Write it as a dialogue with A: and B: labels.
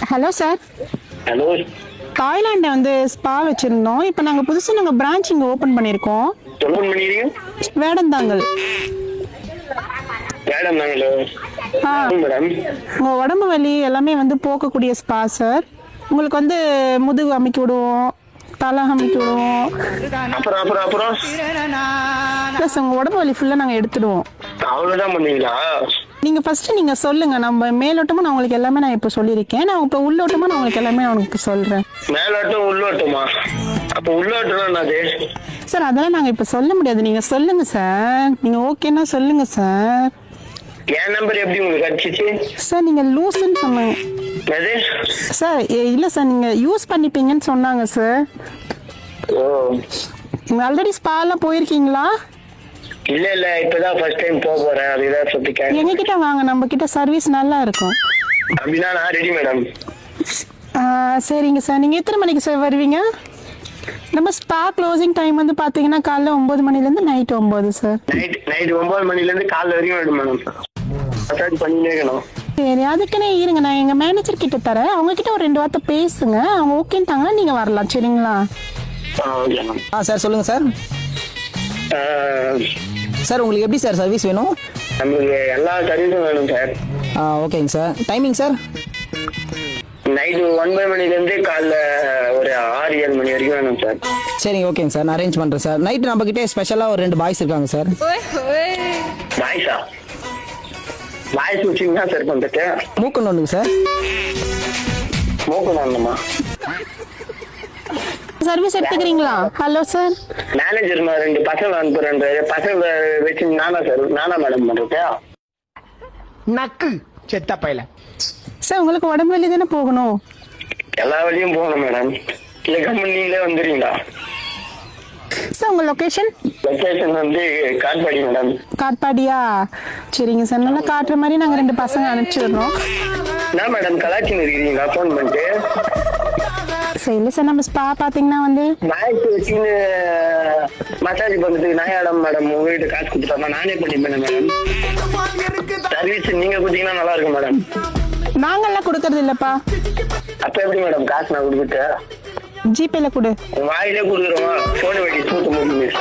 A: Hello sir.
B: Hello.
A: தாய்லாண்டில் வந்து spa வச்சுருந்தோம். இப்போ நாங்கள் புதுசாக நாங்கள் பிரான்ச் இங்கே ஓப்பன் பண்ணியிருக்கோம்.
B: ஓப்பன் பண்ணிருக்கீங்க?
A: வேடந்தாங்கல்.
B: வேடந்தாங்கலோ?
A: ஆ,
B: மேடம்.
A: உங்கள் உடம்பு வலி எல்லாமே வந்து போக்கக்கூடிய ஸ்பா சார். உங்களுக்கு வந்து முதுகு அமைக்கி விடுவோம், தலை அமைக்கி விடுவோம்.
B: அப்புறம் அப்புறம் அப்புறம்
A: ப்ளஸ் உங்கள் உடம்பு வலி ஃபுல்லாக நாங்கள் எடுத்துடுவோம்.
B: அவ்வளவுதான் பண்ணீங்களா?
A: நீங்கள் ஃபஸ்ட்டு நீங்கள் சொல்லுங்கள். நம்ம மேலோட்டமாக நான் உங்களுக்கு எல்லாமே நான் இப்போ சொல்லியிருக்கேன். நான் இப்போ உள்ளோட்டமாக நான் உங்களுக்கு எல்லாமே நான் உங்களுக்கு சொல்கிறேன்.
B: மேலோட்டம் உள்ளோட்டமா? அப்ப உள்ளோட்டம் என்னது?
A: சார் அதெல்லாம் நாங்கள் இப்போ சொல்ல முடியாது. நீங்கள் சொல்லுங்கள் சார். நீங்கள் ஓகேன்னா சொல்லுங்கள் சார்.
B: என் நம்பர் எப்படி உங்களுக்கு கிடைச்சிச்சு?
A: சார் நீங்கள் லூஸ்ன்னு சொன்னாங்க
B: எது?
A: சார். இல்லை சார், நீங்கள் யூஸ் பண்ணிப்பீங்கன்னு சொன்னாங்க சார்.
B: ஓ,
A: நீங்கள் ஆல்ரெடி ஸ்பாலாம் போயிருக்கீங்களா?
B: இல்ல இல்ல, இப்பதான் ஃபர்ஸ்ட் டைம் போக போறேன். அதுதான் சொல்லிட்டேன்.
A: எங்ககிட்ட வாங்க, நம்ம கிட்ட சர்வீஸ் நல்லா இருக்கும்.
B: அப்படின்னா நான் ரெடி மேடம்.
A: சரிங்க சார். நீங்கள் எத்தனை மணிக்கு சார் வருவீங்க? நம்ம ஸ்பா க்ளோசிங் டைம் வந்து பார்த்தீங்கன்னா காலைல 9 மணிலேருந்து நைட் 9 சார்.
B: நைட் 9 மணில இருந்து காலைல வரைக்கும் வேணும் மேடம். மசாஜ் பண்ணிட்டே இருக்கணும்.
A: சரி, அதுக்குன்னே இருங்க. நான் எங்கள் மேனேஜர் கிட்ட தரேன். அவங்க கிட்ட ஒரு 2 வார்த்தை பேசுங்க. அவங்க ஓகேன்ட்டாங்கன்னா நீங்கள் வரலாம். சரிங்களா?
B: Okay ma'am.
C: சார் சொல்லுங்கள் சார். சார் உங்களுக்கு எப்படி சார் சர்வீஸ் வேணும்?
B: நமக்கு எல்லா சர்வீஸும் வேணும் சார்.
C: ஓகேங்க சார். Timing sir?
B: நைட்டு 9 மணில இருந்து காலைல ஒரு 6-7 மணி வரைக்கும் வேணும் சார்.
C: சரிங்க, ஓகேங்க சார். நான் அரேஞ்ச் பண்ணுறேன் சார். நைட்டு நம்மக்கிட்டே ஸ்பெஷலாக ஒரு 2 பாய்ஸ் இருக்காங்க சார்.
B: பாய்ஸா? பாய்ஸ் வச்சிங்கன்னா சார் பண்ணுறது
C: மூக்கன் ஒன்றுங்க சார்.
B: மூக்கு வேணுமா?
A: சர்வீஸ் எடுத்துக்கிறீங்களா? Hello sir.
B: மேனேஜர் நான் 2 பசங்க அனுப்புறேன். பசங்க வச்சு நானா மேடம் பண்றது?
D: நக்கு செத்த பையல.
A: சார் உங்களுக்கு உடம்பு வலி தானே போகணும்?
B: எல்லா வழியும் போகணும் மேடம். இல்லை கம்பெனி நீங்களே வந்துடுறீங்களா?
A: சார் உங்கள் லொக்கேஷன்?
B: லொக்கேஷன் வந்து காட்பாடி மேடம்.
A: காட்பாடியா? சரிங்க சார். நல்லா காட்டுற மாதிரி நாங்கள் 2 பசங்க அனுப்பிச்சிடுறோம்.
B: என்ன மேடம் கலாச்சின்னு இருக்கிறீங்களா ஃபோன் பண்ணிட்டு?
A: சரி, இல்லை சார். நம்ம ஸ்பா பார்த்தீங்கன்னா வந்து
B: பாய்ஸ் வச்சுன்னு மசாஜ் பண்ணுறதுக்கு நாயாடம் மேடம். உங்ககிட்ட காசு கொடுத்துட்டோமா? நானே பண்ணிப்பேன் மேடம். சர்வீஸ் நீங்கள் கொடுத்தீங்கன்னா நல்லா இருக்கும் மேடம்.
A: நாங்கள்லாம் கொடுக்கறது இல்லைப்பா.
B: அப்போ எப்படி மேடம் காசு நான் கொடுத்துட்டு?
A: ஜிபேல கொடு.
B: வாயிலே கொடுக்குறோமா? ஃபோனை வெட்டி தூக்க முடியும்.